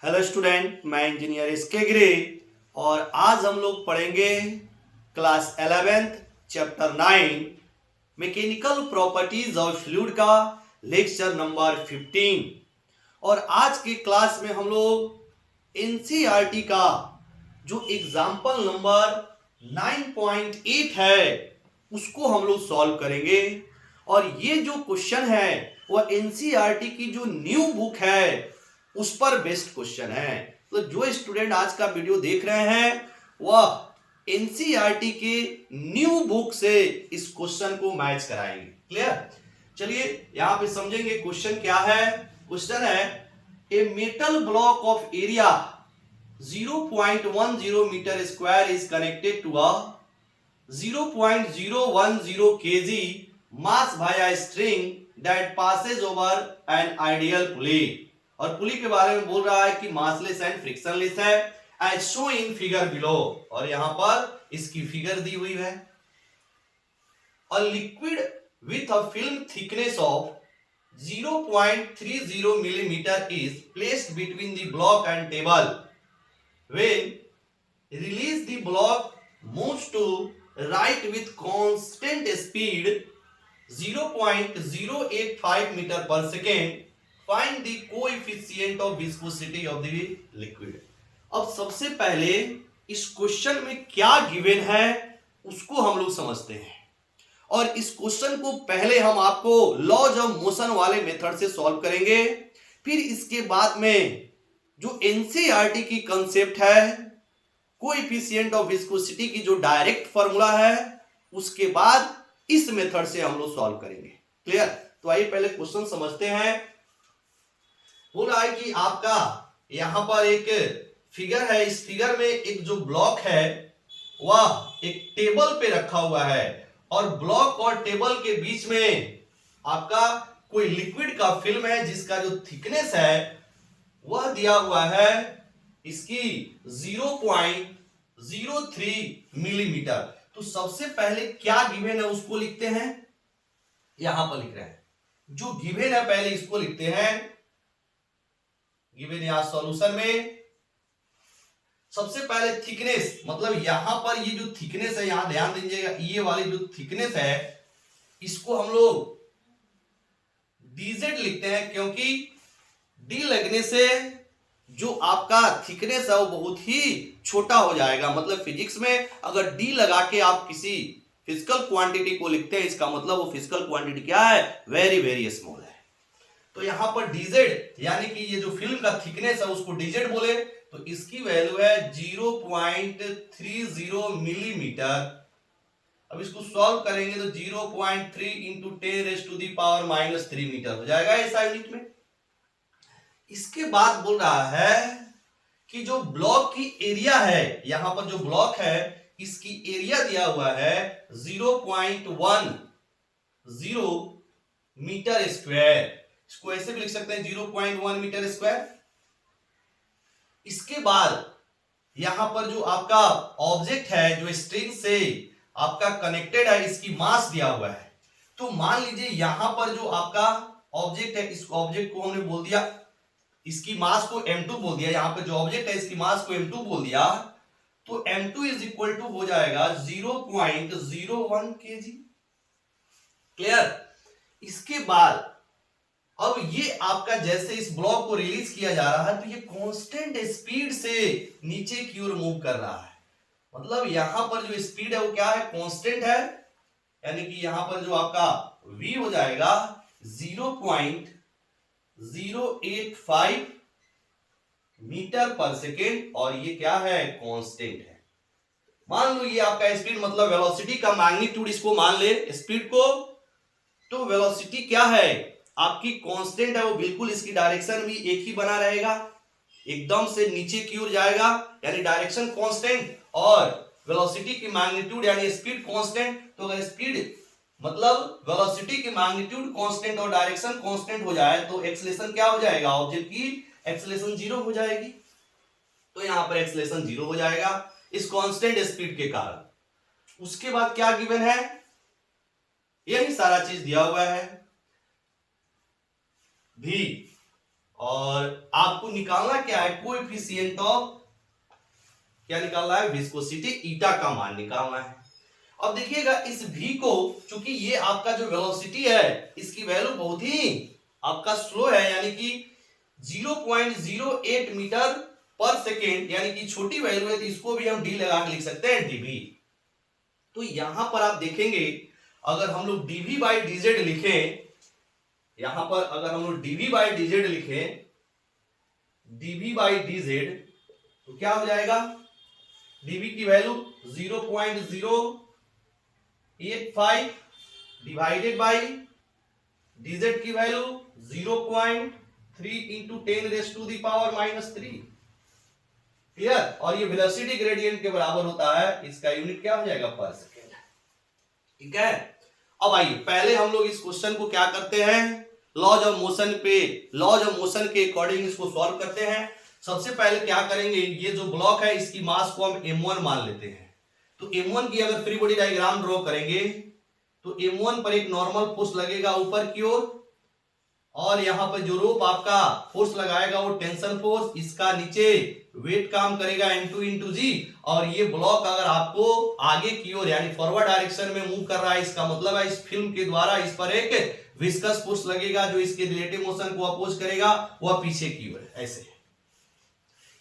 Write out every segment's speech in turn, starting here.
Hello student, मैं engineer SK गिरी और आज हम लोग पढ़ेंगे class 11th chapter 9 mechanical properties of fluid का लेक्चर नंबर 15। और आज के क्लास में हम लोग एनसीईआरटी का जो एग्जाम्पल नंबर 9.8 है उसको हम लोग सॉल्व करेंगे। और ये जो क्वेश्चन है वह एनसीईआरटी की जो न्यू बुक है उस पर बेस्ड क्वेश्चन है। तो जो स्टूडेंट आज का वीडियो देख रहे हैं वह एनसीईआरटी के न्यू बुक से इस क्वेश्चन को मैच कराएंगे। क्लियर? चलिए यहां पे समझेंगे क्वेश्चन क्या है। क्वेश्चन है a metal block of area 0.10 metre square is connected to a 0.010 kg mass via string that passes over an ideal pulley। और पुली के बारे में बोल रहा है कि मासलेस एंड फ्रिक्शनलेस है as shown in figure below. और यहां पर इसकी फिगर दी हुई है। A liquid with a film thickness of 0.30 millimeter is placed between the block and table. When release, the block moves to right with constant speed 0.085 meter per second. Find the coefficient of viscosity of the liquid। अब सबसे पहले इस question में क्या given है उसको हम लोग समझते हैं। और इस क्वेश्चन को पहले हम आपको लॉज ऑफ मोशन वाले मेथड से सॉल्व करेंगे। फिर इसके बाद में जो एनसीईआरटी की कंसेप्ट है कोएफिशिएंट ऑफ विस्कोसिटी की जो डायरेक्ट फॉर्मूला है उसके बाद इस मेथड से हम लोग सॉल्व करेंगे। क्लियर? तो आइए पहले क्वेश्चन समझते हैं। बोल रहा है कि आपका यहां पर एक फिगर है। इस फिगर में एक जो ब्लॉक है वह एक टेबल पे रखा हुआ है और ब्लॉक और टेबल के बीच में आपका कोई लिक्विड का फिल्म है जिसका जो थिकनेस है वह दिया हुआ है इसकी 0.03 मिलीमीटर। तो सबसे पहले क्या गिवन है उसको लिखते हैं। यहां पर लिख रहे हैं जो गिवन है पहले इसको लिखते हैं। गिवन यहां सॉल्यूशन में सबसे पहले थिकनेस, मतलब यहां पर ये जो थिकनेस है यहां ध्यान दीजिएगा, ये वाली जो थिकनेस है इसको हम लोग डीजेड लिखते हैं क्योंकि डी लगने से जो आपका थिकनेस है वो बहुत ही छोटा हो जाएगा। मतलब फिजिक्स में अगर डी लगा के आप किसी फिजिकल क्वांटिटी को लिखते हैं इसका मतलब वो फिजिकल क्वांटिटी क्या है, वेरी वेरी स्मॉल है। तो यहां पर डीजेड यानी कि ये जो फिल्म का थिकनेस है उसको डीजेड बोले तो इसकी वैल्यू है 0.30 मिलीमीटर। अब इसको सॉल्व करेंगे तो 0.3 इंटू 10⁻³ मीटर हो जाएगा ऐसा यूनिट में। इसके बाद बोल रहा है कि जो ब्लॉक की एरिया है, यहां पर जो ब्लॉक है इसकी एरिया दिया हुआ है 0.10 मीटर स्क्वायर। इसको ऐसे भी लिख सकते हैं 0.1 मीटर स्क्वायर। इसके बाद यहां पर जो आपका ऑब्जेक्ट है जो स्ट्रिंग से आपका कनेक्टेड है इसकी मास दिया हुआ है। तो मान लीजिए यहां पर जो आपका ऑब्जेक्ट है इस ऑब्जेक्ट को हमने बोल दिया, इसकी मास को m2 बोल दिया। यहां पर जो ऑब्जेक्ट है इसकी मास को m2 बोल दिया तो m2 इज इक्वल टू हो जाएगा 0.01 kg। क्लियर? इसके बाद अब ये आपका जैसे इस ब्लॉक को रिलीज किया जा रहा है तो ये कांस्टेंट स्पीड से नीचे की ओर मूव कर रहा है। मतलब यहां पर जो स्पीड है वो क्या है, कांस्टेंट है। यानी कि यहां पर जो आपका v हो जाएगा 0.085 मीटर पर सेकेंड और ये क्या है, कांस्टेंट है। मान लो ये आपका स्पीड मतलब वेलोसिटी का मैग्नीट्यूड इसको मान ले स्पीड को, तो वेलोसिटी क्या है आपकी कांस्टेंट है, वो बिल्कुल इसकी डायरेक्शन भी एक ही बना रहेगा, एकदम से नीचे की ओर जाएगा यानी डायरेक्शन कांस्टेंट और वेलोसिटी की मैग्नीट्यूड यानी स्पीड कांस्टेंट। तो अगर स्पीड मतलब वेलोसिटी की मैग्नीट्यूड कांस्टेंट और डायरेक्शन कांस्टेंट हो जाए तो एक्सेलरेशन क्या हो जाएगा, ऑब्जेक्ट की एक्सेलरेशन 0 हो जाएगी। तो यहां पर एक्सेलरेशन 0 हो जाएगा इस कांस्टेंट स्पीड के कारण। उसके बाद क्या गिवन है, यही सारा चीज दिया हुआ है। भी और आपको निकालना क्या है, कोएफिशिएंट ऑफ, क्या निकालना है, विस्कोसिटी ईटा का मान निकालना है। अब देखिएगा इस v को, चूंकि ये आपका जो वेलोसिटी है इसकी वैल्यू बहुत ही आपका स्लो है, यानी कि 0.08 मीटर पर सेकेंड, यानी कि छोटी वैल्यू है, तो इसको भी हम d लगा के लिख सकते हैं dv। तो यहां पर आप देखेंगे अगर हम लोग dv बाई dz लिखें, यहां पर अगर हम लोग dv बाई dz लिखें, dv बाई dz, तो क्या हो जाएगा, dv की वैल्यू 0.085 डिवाइडेड बाई dz की वैल्यू 0.3 इंटू 10⁻³ क्लियर। और ये वेलोसिटी ग्रेडियंट के बराबर होता है, इसका यूनिट क्या हो जाएगा, पर सेकेंड। ठीक है, अब आइए पहले हम लोग इस क्वेश्चन को क्या करते हैं, लॉज ऑफ मोशन के अकॉर्डिंग इसको सॉल्व करते हैं। सबसे पहले क्या करेंगे, ये जो ब्लॉक है इसकी मास को हम m1 मान लेते हैं। तो m1 की अगर फ्री बॉडी डायग्राम ड्रॉ करेंगे तो m1 पर एक नॉर्मल फोर्स लगेगा ऊपर की ओर, और यहां पर जो रोप आपका फोर्स लगाएगा वो टेंशन फोर्स, इसका नीचे वेट काम करेगा m2 इंटू जी। और ये ब्लॉक अगर आपको आगे की ओर यानी फॉरवर्ड डायरेक्शन में मूव कर रहा है, इसका मतलब है इस फिल्म के द्वारा इस पर एक विस्कस फोर्स लगेगा जो इसके रिलेटिव मोशन को अपोज करेगा, वह पीछे की ओर ऐसे।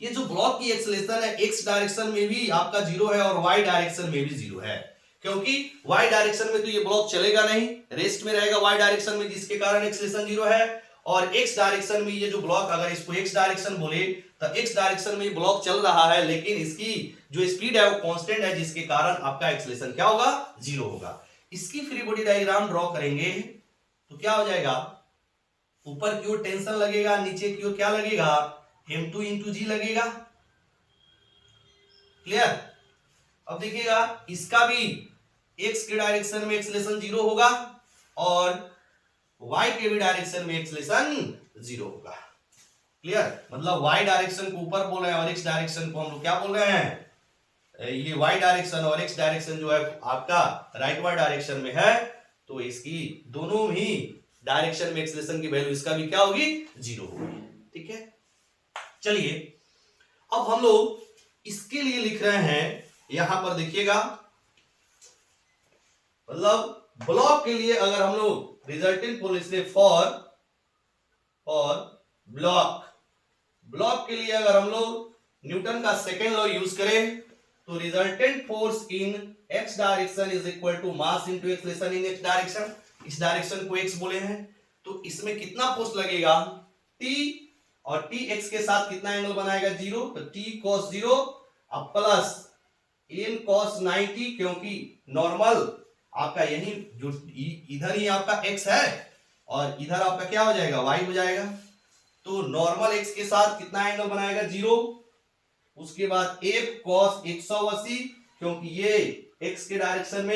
ये जो ब्लॉक की एक्सेलरेशन है एक्स डायरेक्शन में भी आपका 0 है और वाई डायरेक्शन में भी 0 है, क्योंकि वाई डायरेक्शन में तो ये ब्लॉक चलेगा नहीं, रेस्ट में रहेगा वाई डायरेक्शन में, जिसके कारण एक्सेलरेशन 0 है। और एक्स डायरेक्शन में ये जो ब्लॉक, अगर इसको एक्स डायरेक्शन बोले तो एक्स डायरेक्शन में ये ब्लॉक चल रहा है, लेकिन इसकी जो स्पीड है वो कांस्टेंट है, जिसके कारण आपका एक्सेलरेशन क्या होगा, 0 होगा। इसकी फ्री बॉडी डायग्राम ड्रॉ करेंगे तो क्या हो जाएगा, ऊपर की ओर टेंशन लगेगा, नीचे की ओर क्या लगेगा, m2 इंटू जी लगेगा। क्लियर। अब देखिएगा इसका भी x के डायरेक्शन में एक्सेलरेशन 0 होगा और y के भी डायरेक्शन में एक्सेलरेशन 0 होगा। क्लियर, मतलब y डायरेक्शन को ऊपर बोल रहे हैं और x डायरेक्शन को हम लोग क्या बोल रहे हैं, ये y डायरेक्शन और x डायरेक्शन जो है आपका राइट वाई डायरेक्शन में है, तो इसकी दोनों ही डायरेक्शन में एक्सेलरेशन की वैल्यू इसका भी क्या होगी, 0 होगी। ठीक है, चलिए अब हम लोग इसके लिए लिख रहे हैं, यहां पर देखिएगा, मतलब ब्लॉक के लिए अगर हम लोग रिजल्टेंट फोर्स फॉर ब्लॉक के लिए अगर हम लोग न्यूटन का सेकेंड लॉ यूज करें तो resultant force in X direction is equal to mass into acceleration in X direction. इस डायरेक्शन को एक्स बोले हैं, तो इसमें कितना फोर्स लगेगा, t, और t x के साथ कितना एंगल बनाएगा, 0, तो t cos 0 अब प्लस n cos 90, क्योंकि नॉर्मल आपका यही जो इधर ही आपका x है और इधर आपका क्या हो जाएगा, y हो जाएगा। तो नॉर्मल x के साथ कितना एंगल बनाएगा, 0, उसके बाद f cos 180, क्योंकि ये x के डायरेक्शन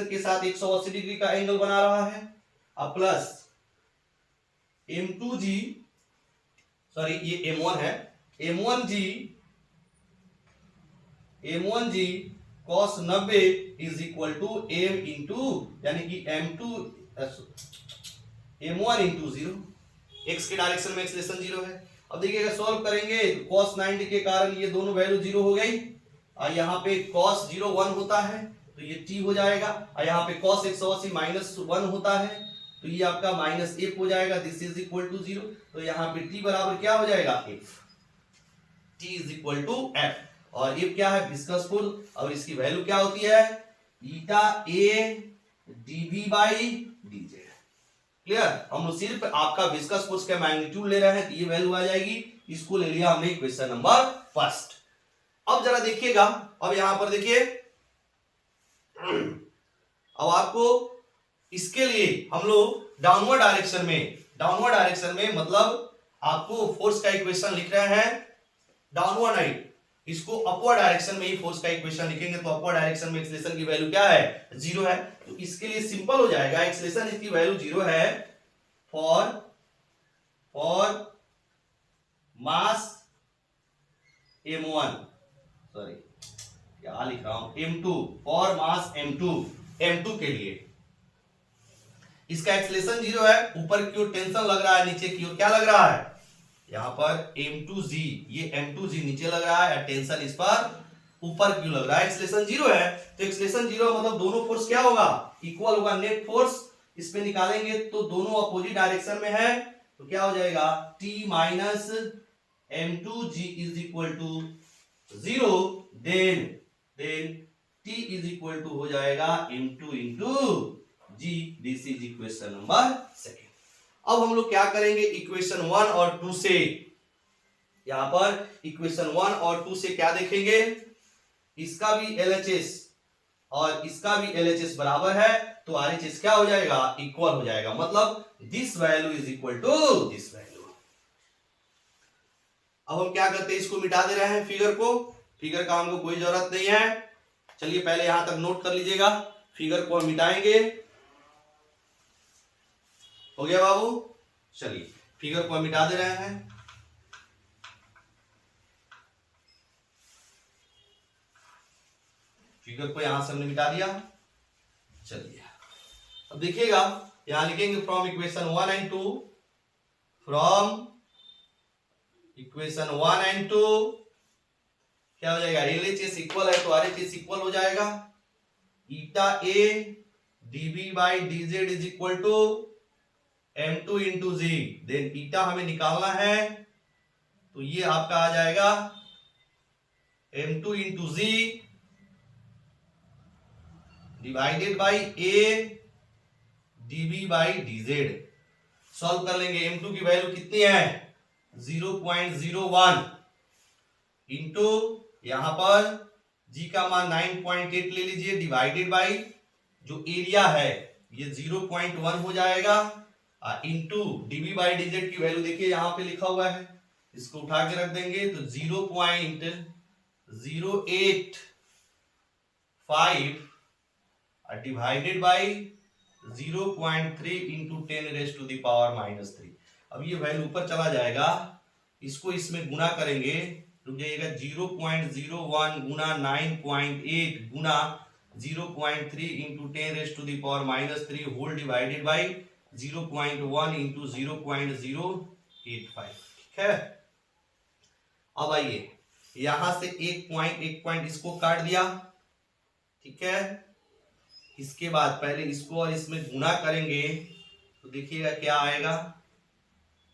के साथ 180 डिग्री का एंगल बना रहा है, अब प्लस m2g, सॉरी ये m1 है, m1g cos 90 is equal to m into, यानी कि m1 इंटू 0, x के डायरेक्शन में एक्सेलरेशन 0 है। अब देखिएगा सॉल्व करेंगे तो cos 90 के कारण ये दोनों वैल्यू 0 हो गई, और यहाँ पे cos 0 1 होता है तो ये t हो जाएगा, और यहाँ पे cos 180 -1 होता है तो ये आपका -f हो जाएगा, दिस इज इक्वल टू 0। तो यहाँ पे t बराबर क्या हो जाएगा, f, t is equal to f, और f क्या है, विस्कस फोर्स, और इसकी वैल्यू क्या होती है, ईटा a dv by dz। Clear, हम लोग सिर्फ आपका विस्कस फोर्स का मैग्नीट्यूड ले रहे हैं तो ये वैल्यू आ जाएगी, इसको ले लिया हमने क्वेश्चन नंबर फर्स्ट। अब जरा देखिएगा, अब यहां पर देखिए, अब आपको इसके लिए हम लोग डाउनवर्ड डायरेक्शन में मतलब आपको फोर्स का इक्वेशन लिख रहे हैं, डाउनवर्ड नहीं, इसको अपवर्ड डायरेक्शन में ही फोर्स का इक्वेशन लिखेंगे, तो अपवर्ड डायरेक्शन में एक्सेलरेशन की वैल्यू क्या है, 0 है। तो इसके लिए सिंपल हो जाएगा, एक्सेलरेशन इसकी वैल्यू 0 है फॉर मास m1, सॉरी क्या लिख रहा हूं, m2, फॉर मास m2 के लिए इसका एक्सलेशन 0 है, ऊपर की ओर टेंशन लग रहा है, नीचे की ओर क्या लग रहा है, यहां पर M2G, ये M2G नीचे लग रहा है, टेंशन इस पर ऊपर क्यों लग रहा है, एक्सलेशन 0 है, तो एक्सलेशन 0 मतलब दोनों फोर्स क्या होगा, इक्वल होगा, नेट फोर्स इसमें निकालेंगे तो दोनों अपोजिट डायरेक्शन में है, तो क्या हो जाएगा T minus M2G is equal to 0, then T is equal to हो जाएगा M2 into G, this is equation number second. अब हम लोग क्या करेंगे, इक्वेशन 1 और 2 से, यहां पर इक्वेशन 1 और 2 से क्या देखेंगे, इसका भी LHS और इसका भी LHS बराबर है, तो RHS क्या हो जाएगा, इक्वल हो जाएगा, मतलब this value is equal to this value. अब हम क्या करते हैं, इसको मिटा दे रहे हैं, फिगर को, फिगर का हमको कोई जरूरत नहीं है, चलिए पहले यहां तक नोट कर लीजिएगा, फिगर को हम मिटाएंगे, हो गया बाबू, चलिए फिगर को हम मिटा दे रहे हैं, फिगर को यहां से हमने मिटा दिया। चलिए अब देखिएगा, यहां लिखेंगे from equation 1 and 2, from equation 1 and 2 क्या हो जाएगा, LHS इक्वल है तो RHS इक्वल हो जाएगा, eta A dB by dz is equal to M2 into g, then eta हमें निकालना है, तो ये आपका आ जाएगा M2 into g divided by A dB by dz। Solve कर लेंगे, M2 की वैल्यू कितनी है 0.01 इंटू यहां पर G का मान 9.8 ले लीजिए, डिवाइडेड बाई जो एरिया है ये 0.1 हो जाएगा, इंटू dB बाई dz की वैल्यू देखिए यहां पे लिखा हुआ है, इसको उठा के रख देंगे तो 0.085 divided by 0.3 into 10 raise to the power -3। अब ये वैल्यू ऊपर चला जाएगा, इसको इसमें गुना करेंगे, रुक जाइएगा, 0.01 गुना 9.8 गुना 0.3 into 10 raise to the power -3 whole divided by 0.1 into 0.085, ठीक है। अब आइए यहां से एक पॉइंट इसको काट दिया, ठीक है, इसके बाद पहले इसको और इसमें गुना करेंगे तो देखिएगा क्या आएगा,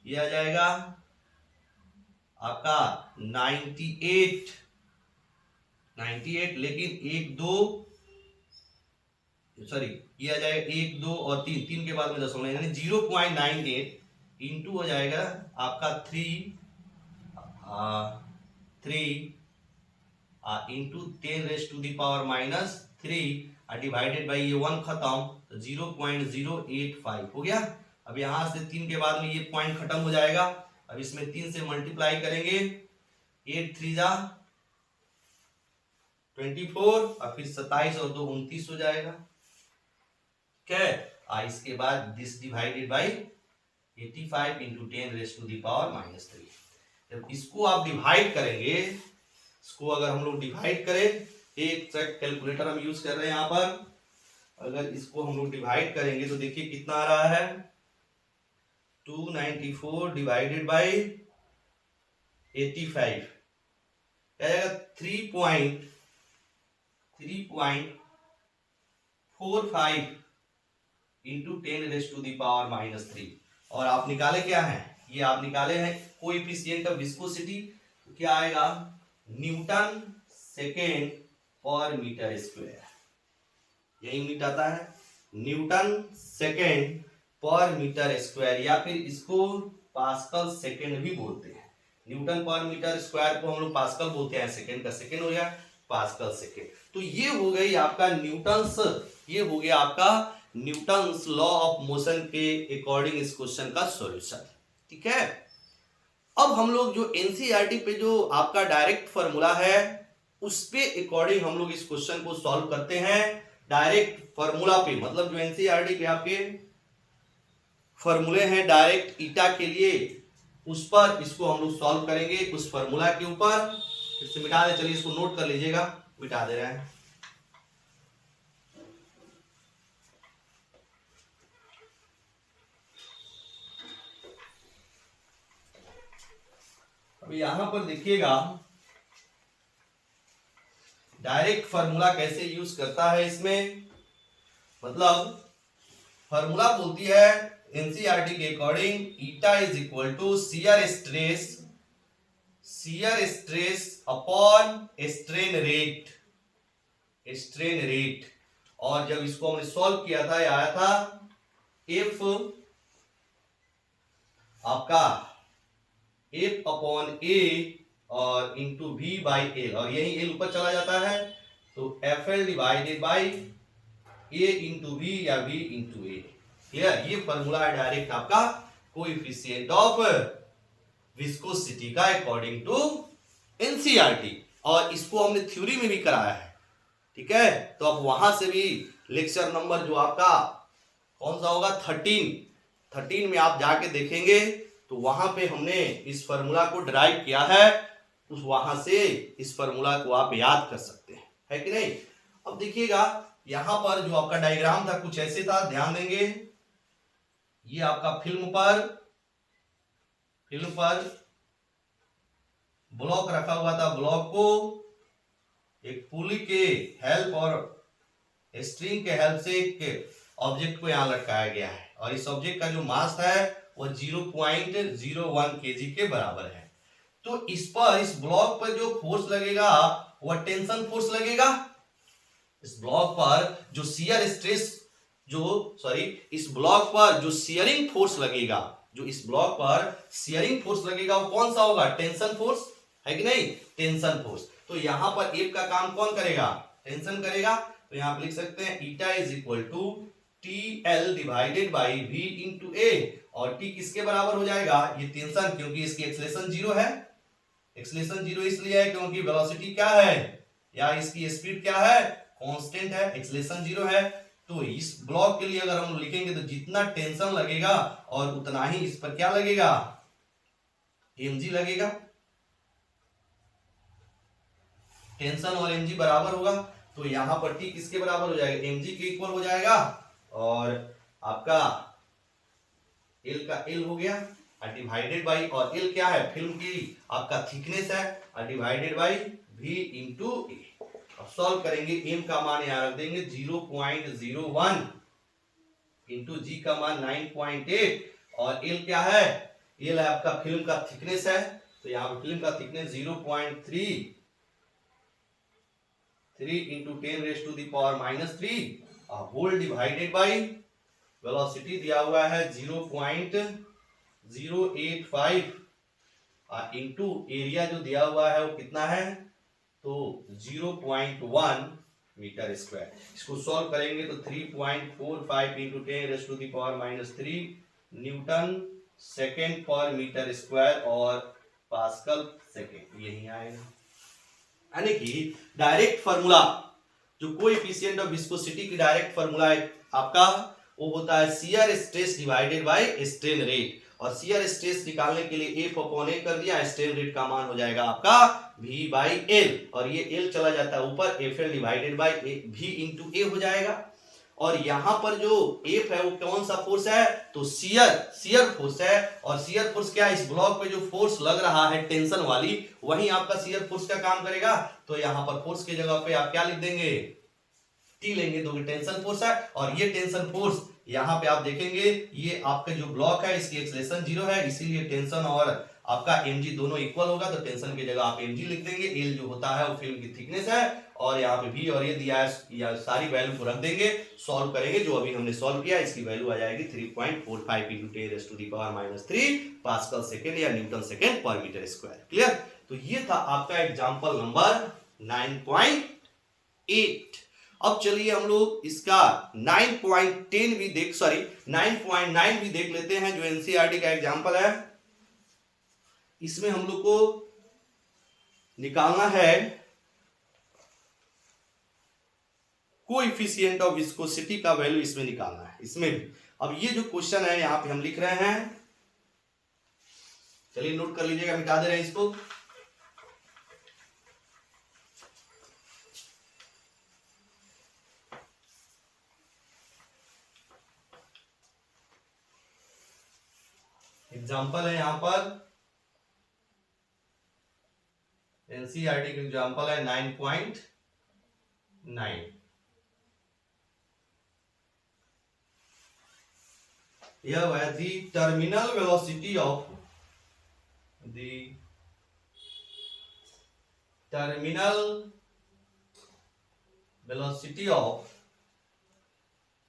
ये आ जाएगा आपका 98, लेकिन ये आ जाएगा 1 2 और 3 के बाद में 10 यानी 0.98 इंटू हो जाएगा आपका 3 into 10 raise to the power -3 divided by ये 1 खत्म तो 0.085 हो गया। अब यहां से 3 के बाद में ये पॉइंट खत्म हो जाएगा, अब इसमें 3 से मल्टीप्लाई करेंगे, 8 3 जा 24 और फिर 27 और 2 29 हो जाएगा, ठीक है। इसके बाद this divided by 85 into 10 raise to the power -3। जब इसको आप डिवाइड करेंगे, इसको अगर हम लोग डिवाइड करें, एक कैलकुलेटर हम यूज कर रहे हैं यहाँ पर, अगर इसको हम लोग डिवाइड करेंगे तो देखिए कितना आ रहा है, 294 डिवाइडेड बाई 85 क्या आएगा 3.45 into 10 raise to the power -3। और आप निकाले क्या है, ये आप निकाले हैं कोएफिशिएंट ऑफ विस्कोसिटी, तो क्या आएगा न्यूटन सेकेंड पर मीटर स्क्वायर, यही यूनिट आता है न्यूटन सेकेंड पर मीटर स्क्वायर, या फिर इसको पास्कल सेकेंड भी बोलते हैं। न्यूटन पर मीटर स्क्वायर को हम लोग पास्कल बोलते हैं, सेकेंड का सेकेंड हो गया पास्कल सेकेंड। तो ये हो गई आपका ये हो गया आपका न्यूटन्स लॉ ऑफ मोशन के अकॉर्डिंग इस क्वेश्चन का सॉल्यूशन, ठीक है। अब हम लोग जो एनसीईआरटी पे जो आपका डायरेक्ट फॉर्मूला है उस पे अकॉर्डिंग हम लोग इस क्वेश्चन को सॉल्व करते हैं, डायरेक्ट फॉर्मूला पे, मतलब जो एनसीईआरटी पे आपके फॉर्मूले हैं डायरेक्ट ईटा के लिए, उस पर इसको हम लोग सॉल्व करेंगे, उस फॉर्मूला के ऊपर। फिर से मिटा दे, चलिए इसको नोट कर लीजिएगा, मिटा दे रहे हैं। यहां पर देखिएगा डायरेक्ट फार्मूला कैसे यूज करता है इसमें, मतलब फार्मूला बोलती है एनसीईआरटी के according eta is equal to shear stress upon strain rate. और जब इसको हमने सॉल्व किया था, ये आया था एफ आपका एफ अपॉन ए और इंटू वी बाई एल, और यही एल ऊपर चला जाता है तो F L divided by A into V या वी इंटू ए। क्लियर? ये फॉर्मूला है डायरेक्ट आपका कोएफिशिएंट ऑफ विस्कोसिटी का अकॉर्डिंग टू एनसीईआरटी, और इसको हमने थ्योरी में भी कराया है। ठीक है, तो अब वहां से भी लेक्चर नंबर जो आपका कौन सा होगा 13 में आप जाके देखेंगे तो वहां पे हमने इस फार्मूला को डिराइव किया है, उस वहां से इस फार्मूला को आप याद कर सकते हैं, है कि नहीं। अब देखिएगा यहां पर जो आपका डायग्राम था कुछ ऐसे था, ध्यान देंगे। ये आपका फिल्म पर ब्लॉक रखा हुआ था, ब्लॉक को एक पुली के हेल्प और स्ट्रिंग के हेल्प से एक ऑब्जेक्ट को यहां लटकाया गया है, और इस ऑब्जेक्ट का जो मास है वो 0.01 केजी के बराबर है। तो इस ब्लॉक पर जो फोर्स लगेगा वह टेंशन फोर्स लगेगा। इस ब्लॉक पर जो इस ब्लॉक पर जो शियरिंग फोर्स लगेगा, वो कौन सा होगा? टेंशन फोर्स, है कि नहीं? Tension force. तो यहां पर एफ का काम कौन करेगा? टेंशन करेगा। तो यहां पर लिख सकते हैं eta is equal to t l divided by v into a, और टी किसके बराबर हो जाएगा? ये टेंशन, क्योंकि इसकी एक्सेलरेशन जीरो है। एक्सेलरेशन जीरो इसलिए है क्योंकि वेलोसिटी क्या है या इसकी स्पीड क्या है? कांस्टेंट है, एक्सेलरेशन जीरो है। तो इस ब्लॉक के लिए अगर हम लिखेंगे तो जितना टेंशन लगेगा और उतना ही इस पर क्या लगेगा? mg लगेगा। टेंशन और mg बराबर होगा, तो यहां पर t किसके बराबर हो जाएगा? mg के इक्वल हो जाएगा, और आपका l का l हो गया डिवाइडेड बाई, और l क्या है? फिल्म की आपका थिकनेस है, डिवाइडेड बाई v इंटू ए। अब सॉल्व करेंगे, m का मान यहां रख देंगे 0.01 इंटू g का मान 9.8, और l क्या है? l है आपका फिल्म का थिकनेस है, तो यहां पर फिल्म का thickness 0.33 into 10⁻³ whole divided by velocity दिया हुआ है 0.085 इंटू एरिया जो दिया हुआ है वो कितना है? तो 0.1 मीटर स्क्वायर। इसको सॉल्व करेंगे तो 3.45 इंटू 10⁻³ न्यूटन सेकेंड पर मीटर स्क्वायर और पास्कल सेकेंड, यही आएगा। यानी कि डायरेक्ट फार्मूला जो कोएफिशिएंट ऑफ विस्कोसिटी की डायरेक्ट फार्मूला है आपका, वो होता है shear stress divided by strain rate, और शियर स्ट्रेस निकालने के लिए एफ अपॉन ए कर दिया, स्ट्रेन रेट का मान हो जाएगा आपका v बाई एल, और ये एल चला जाता है ऊपर, f L divided by v into a हो जाएगा। और यहां पर जो एफ है वो कौन सा फोर्स है? तो शियर फोर्स है, और शियर फोर्स क्या है? इस ब्लॉक पे जो फोर्स लग रहा है टेंशन वाली, वही आपका शियर फोर्स का काम करेगा। तो यहां पर फोर्स की जगह पे आप क्या लिख देंगे? टी लेंगे, तो टेंशन फोर्स है, और ये टेंशन फोर्स यहां पे आप देखेंगे ये आपका जो ब्लॉक है इसकी एक्सेलरेशन जीरो है, इसीलिए टेंशन और आपका mg दोनों इक्वल होगा, तो टेंशन की जगह आप mg लिख देंगे। l जो होता है वो फिल्म की थिकनेस है, और यहाँ पे v और ये दिया है, या सारी वैल्यू को रख देंगे, सॉल्व करेंगे। जो अभी हमने सॉल्व किया इसकी वैल्यू आ जाएगी 3.45 इंटू 10⁻³ पास्कल सेकेंड या न्यूटन सेकेंड पर मीटर स्क्वायर। क्लियर? तो ये था आपका एग्जाम्पल नंबर 9.8। अब चलिए हम लोग इसका 9.9 भी देख लेते हैं, जो एनसीईआरटी का एग्जाम्पल है। इसमें हम लोग को निकालना है कोएफिशिएंट ऑफ विस्कोसिटी का वैल्यू, इसमें निकालना है। इसमें भी अब ये जो क्वेश्चन है यहां पे हम लिख रहे हैं, चलिए नोट कर लीजिएगा, मिटा दे रहे हैं इसको। एग्जाम्पल है यहां पर एनसीईआरटी का एग्जांपल है 9.9। यह है the terminal velocity of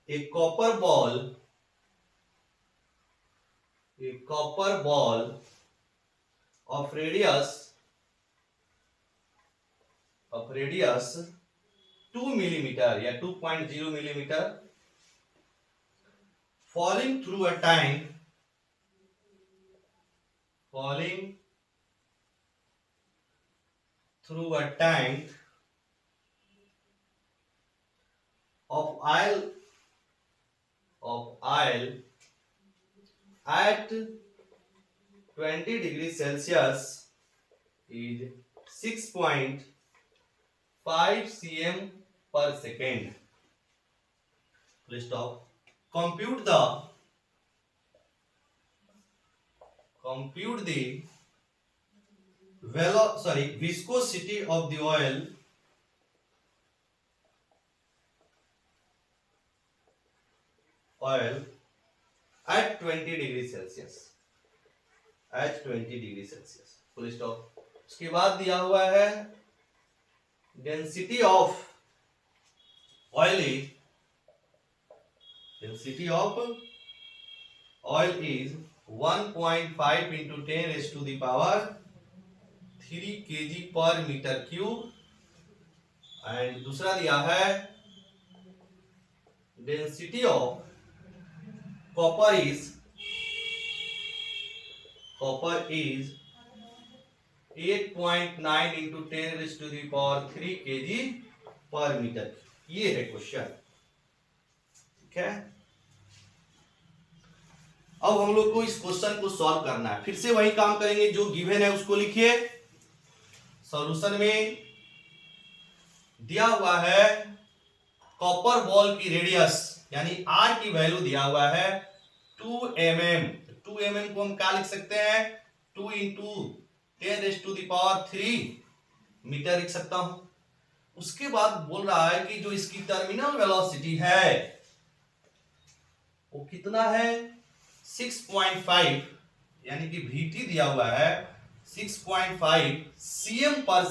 a copper ball of radius 2 millimeter या 2.0 millimeter falling through a tank of oil at 20 degrees Celsius is 6.5 cm per second. Please stop. Compute the viscosity of the oil at 20 degrees Celsius. Full stop. उसके बाद दिया हुआ है density of oil is 1.5 into 10 raised to the power 3 kg per meter cube and दूसरा दिया है density of copper is 8.9 into 10 raised to the power 3 kg per meter। ये है क्वेश्चन, ठीक है। अब हम लोग को इस क्वेश्चन को सॉल्व करना है। फिर से वही काम करेंगे, जो गिवन है उसको लिखिए। सॉल्यूशन में दिया हुआ है कॉपर बॉल की रेडियस यानी आर की वैल्यू दिया हुआ है 2 mm। 2 mm को हम क्या लिख सकते हैं, 2 into 10 raised to the power 3 metre लिख सकता हूं। उसके बाद बोल रहा है कि जो इसकी टर्मिनल वेलोसिटी है वो कितना है, 6.5 यानी कि vt दिया हुआ है 6.5 cm पर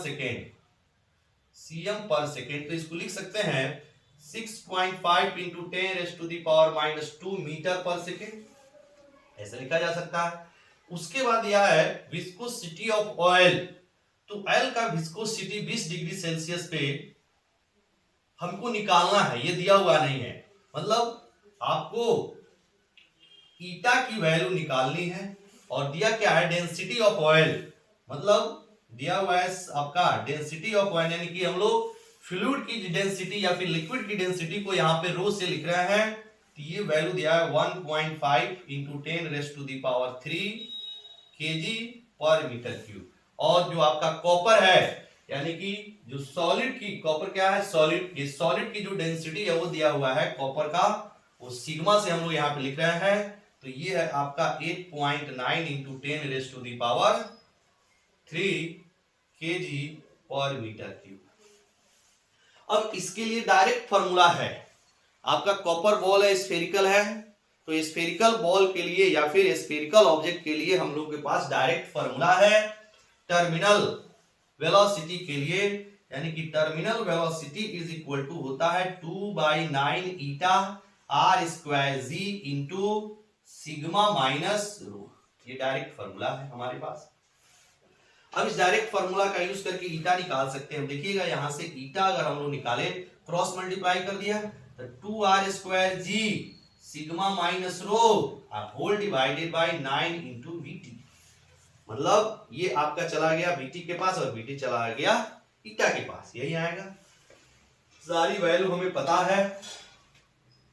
सेकेंड। तो इसको लिख सकते हैं 6.5 into 10 raised to the power -2 metre पर सेकेंड, ऐसा लिखा जा सकता है। उसके बाद दिया है विस्कोसिटी ऑफ ऑयल। तो ऑयल का विस्कोसिटी 20 डिग्री सेल्सियस पे हमको निकालना है, ये दिया हुआ नहीं है। मतलब आपको ईटा की वैल्यू निकालनी है। और दिया क्या है, डेंसिटी ऑफ ऑयल, मतलब दिया हुआ है आपका डेंसिटी ऑफ ऑयल यानी कि हम लोग फ्लूइड की डेंसिटी या फिर लिक्विड की डेंसिटी को यहाँ पे रो से लिख रहे हैं। तो ये वैल्यू दिया है 1.5 into 10 raised to the power 3 kg पर मीटर क्यूब। और जो आपका कॉपर है यानी कि जो सॉलिड की, कॉपर क्या है, सॉलिड, ये सॉलिड की जो डेंसिटी है वो दिया हुआ है कॉपर का, वो सिग्मा से हम लोग यहाँ पे लिख रहे हैं। तो ये है आपका 8.9 into 10 raised to the power 3 kg पर मीटर क्यूब। अब इसके लिए डायरेक्ट फॉर्मूला है। आपका कॉपर बॉल है, स्फेरिकल है, तो स्फेरिकल बॉल के लिए या फिर स्फेरिकल ऑब्जेक्ट के लिए हम लोग के पास डायरेक्ट फॉर्मूला है टर्मिनल वेलोसिटी के लिए, यानी कि terminal velocity is equal to होता है 2/9 eta r square g into sigma minus rho. ये डायरेक्ट फॉर्मूला है हमारे पास। अब इस डायरेक्ट फॉर्मूला का यूज करके ईटा निकाल सकते हैं। देखिएगा यहां से ईटा अगर हम लोग निकाले, क्रॉस मल्टीप्लाई कर दिया तो 2r square G sigma minus rho whole divided by 9 into VT. मतलब ये आपका चला गया वीटी के पास और वीटी चला गया ईटा के पास, यही आएगा। सारी वैल्यू हमें पता है,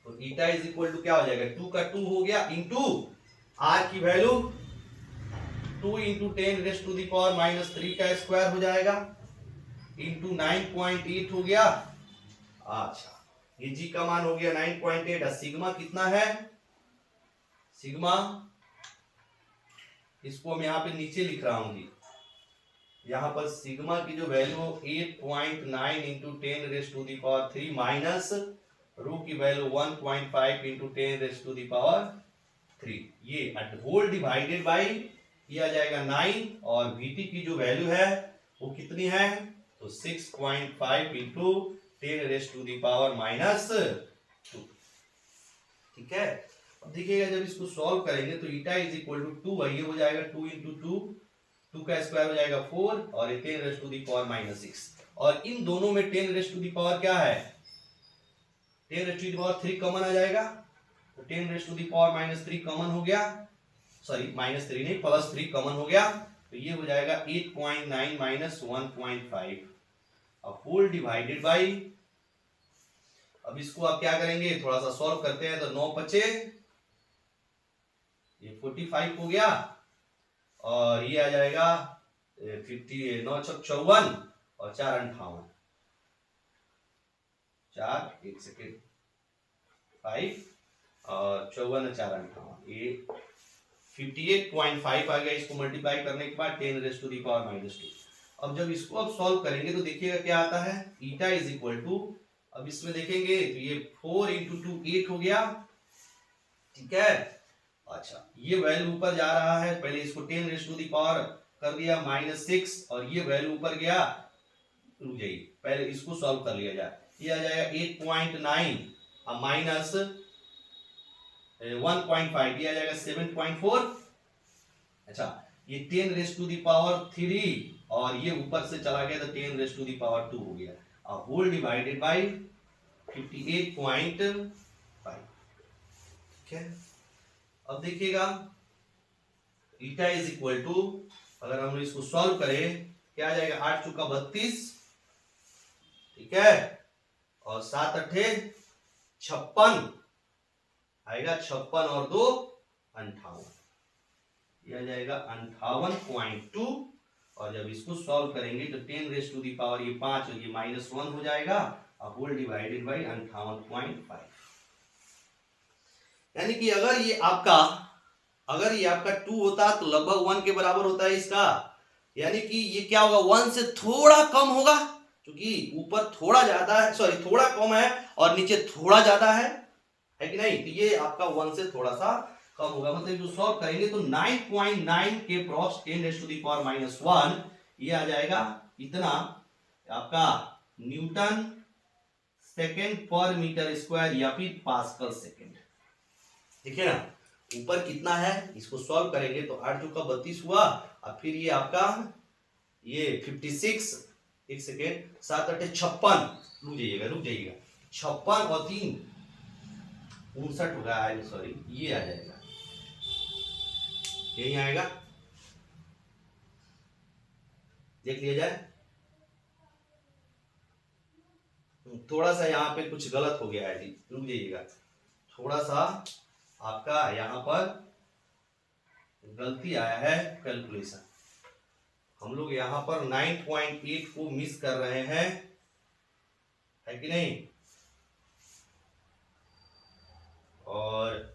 तो ईटा इज इक्वल टू क्या हो जाएगा, 2 का 2 हो गया इंटू आर की value 2 into 10 raised to the power -3 का स्क्वायर हो जाएगा इंटू 9.8 हो गया। अच्छा, ये जी का मान हो गया 9.8। सिग्मा कितना है, सिग्मा इसको मैं यहाँ पे नीचे लिख रहा हूं जी, यहाँ पर सिग्मा की जो वैल्यू 8.9 इंटू 10⁻³ माइनस रू की वैल्यू 1.5 इंटू 10⁻³ ये होल डिवाइडेड बाई किया जाएगा 9 और वीटी की जो वैल्यू है वो कितनी है तो 6.5 इंटू 10⁻⁻²। ठीक है। अब देखिएगा जब इसको सॉल्व करेंगे तो ईटा इज इक्वल टू 2 ये हो जाएगा 2 इंटू 2 का स्क्वायर हो जाएगा 4 और 10⁻⁻6 और इन दोनों में 10⁻³ क्या है 10⁻³ कॉमन आ जाएगा तो 10⁻³ कॉमन हो गया, सॉरी -3 नहीं +3 कॉमन हो गया तो ये हो जाएगा 8.9 माइनस 1.5 अब होल डिवाइडेड बाई, अब इसको आप क्या करेंगे थोड़ा सा सॉल्व करते हैं तो 9 बचे ये 45 हो गया और ये आ जाएगा 50 9 छक 54 और 4 58 4 एक सेकेंड 5 और 54 4 58 ये 58.5 आ गया। इसको मल्टीप्लाई करने के बाद 10⁻⁻²। अब जब इसको अब सॉल्व करेंगे तो देखिएगा क्या आता है ईटा इज इक्वल टू, अब इसमें देखेंगे तो ये 4 इंटू 2 8 हो गया। ठीक है, अच्छा ये वैल्यू ऊपर जा रहा है, पहले इसको 10⁻³ कर दिया -6 और ये वैल्यू ऊपर गया, रुक जाइए पहले इसको सॉल्व कर लिया जाए, ये आ जाएगा 8.9 माइनस 1.5 ये आ जाएगा 7.4। अच्छा ये 10⁻³ और ये ऊपर से चला गया तो 10⁻² हो गया और होल डिवाइडेड बाई 58.5। ठीक है, अब देखिएगा ईटा इज इक्वल टू, अगर हम इसको सॉल्व करें क्या आ जाएगा 8 चौका 32, ठीक है, और 7 अठे 56 आएगा, 56 और 2 58, ये आ जाएगा 58.2 और जब इसको सॉल्व करेंगे तो 10⁻³ ये 5 और ये -1 हो जाएगा और होल डिवाइडेड बाई 58.5। यानी कि अगर ये आपका 2 होता तो लगभग 1 के बराबर होता है इसका, यानी कि ये क्या होगा 1 से थोड़ा कम होगा क्योंकि ऊपर थोड़ा ज्यादा है, सॉरी थोड़ा कम है और नीचे थोड़ा ज्यादा है कि नहीं, तो ये आपका 1 से थोड़ा सा कम होगा, मतलब जो सॉल्व करेंगे तो 9.9 के क्रॉस 10⁻⁻1 ये आ जाएगा इतना आपका न्यूटन सेकेंड पर मीटर स्क्वायर या फिर पास्कल सेकेंड। देखिए ना ऊपर कितना है, इसको सॉल्व करेंगे तो 8 चौका 32 हुआ और फिर ये आपका ये 56, एक सेकेंड 7 अठे 56, रुक जाइएगा 56 और 3 59 होगा, सॉरी ये आ जाएगा, यही आएगा, देख लिया जाए, थोड़ा सा यहाँ पे कुछ गलत हो गया है जी, रुक जाइएगा, थोड़ा सा आपका यहाँ पर गलती आया है कैलकुलेशन, हम लोग यहाँ पर 9.8 को मिस कर रहे हैं, है कि नहीं, और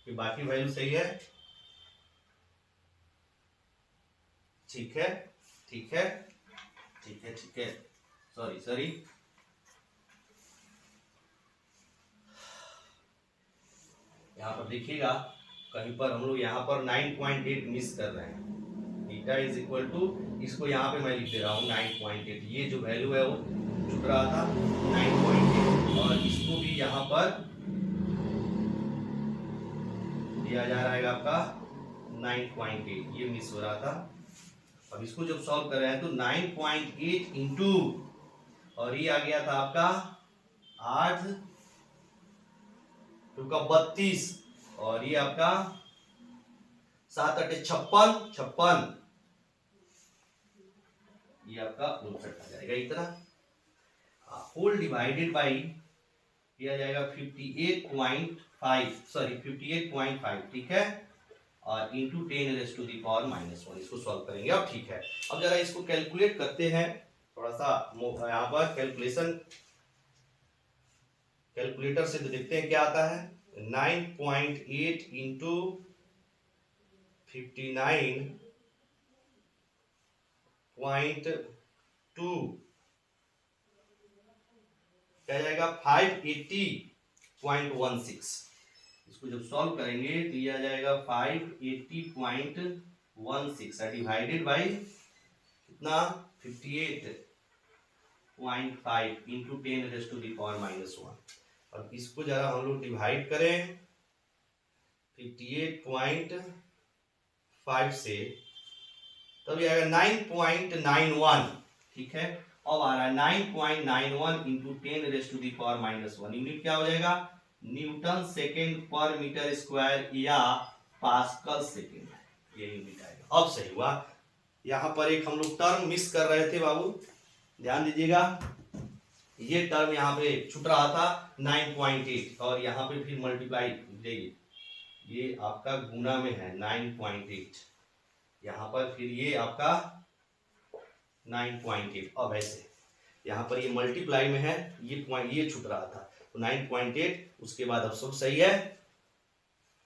बाकी वैल्यू सही है, ठीक है ठीक है ठीक है ठीक है, सॉरी यहाँ पर देखिएगा कहीं पर हम लोग यहाँ पर 9.8 मिस कर रहे हैं, थीटा इज इक्वल टू, इसको यहाँ पे मैं लिख दे रहा हूँ 9.8, ये जो वैल्यू है वो छूट रहा था 9.8 और इसको भी यहाँ पर दिया जा रहा है आपका 9.8, ये मिस हो रहा था। अब इसको जब सॉल्व कर रहे हैं तो 9.8 इंटू और ये आ गया था आपका 8 चौका 32 और ये आपका 7 अठे 56, ये आपका 59 आ जाएगा इतना, होल डिवाइडेड बाई किया जाएगा 58.5, ठीक है, और इंटू 10⁻⁻1, इसको सॉल्व करेंगे। अब ठीक है, अब जरा इसको कैलकुलेट करते हैं, थोड़ा सा यहाँ पर कैलकुलेटर से तो देखते हैं क्या आता है, 9.8 इंटू 59.2 क्या जाएगा 580.16। इसको जब सॉल्व करेंगे तो ये आ जाएगा 580.16 डिवाइडेड बाई कितना 58.5 इंटू 10⁻⁻⁻1। और इसको जरा हम लोग डिवाइड करें 58.5 से, तब ये आएगा 9.91। ठीक है, अब आ रहा है 9.91 इंटू 10⁻⁻1। यूनिट क्या हो जाएगा न्यूटन सेकेंड पर मीटर स्क्वायर या पास्कल सेकेंड, ये यूनिट आएगा। अब सही हुआ। यहाँ पर एक हम लोग टर्म मिस कर रहे थे बाबू, ध्यान दीजिएगा। ये टर्म यहाँ पे छूट रहा था 9.8 और यहाँ पे फिर मल्टीप्लाई देखिए, ये आपका गुना में है 9.8, यहाँ पर फिर ये आपका 9.8। अब ऐसे यहाँ पर ये मल्टीप्लाई में है, ये पॉइंट ये छूट रहा था तो 9.8, उसके बाद अब सब सही है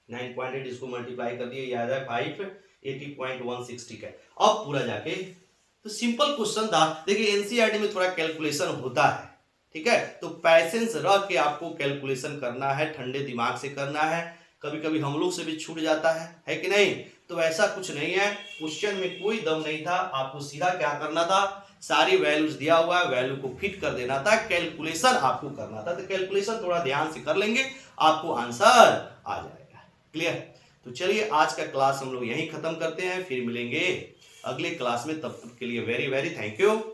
9.8 इसको मल्टीप्लाई कर दिए, याद है 580.160 का। अब पूरा जाके तो सिंपल क्वेश्चन था। देखिए एनसीईआरटी में थोड़ा कैलकुलेशन होता है, ठीक है, तो पैसेंस रख के आपको कैलकुलेशन करना है, ठंडे दिमाग से करना है। कभी कभी हम लोग से भी छूट जाता है कि नहीं? तो ऐसा कुछ नहीं है, क्वेश्चन में कोई दम नहीं था, आपको सीधा क्या करना था, सारी वैल्यूज दिया हुआ है, वैल्यू को फिट कर देना था, कैलकुलेशन आपको करना था। तो कैलकुलेशन थोड़ा ध्यान से कर लेंगे, आपको आंसर आ जाएगा। क्लियर? तो चलिए आज का क्लास हम लोग यहीं खत्म करते हैं, फिर मिलेंगे अगले क्लास में। तब तक के लिए वेरी वेरी थैंक यू।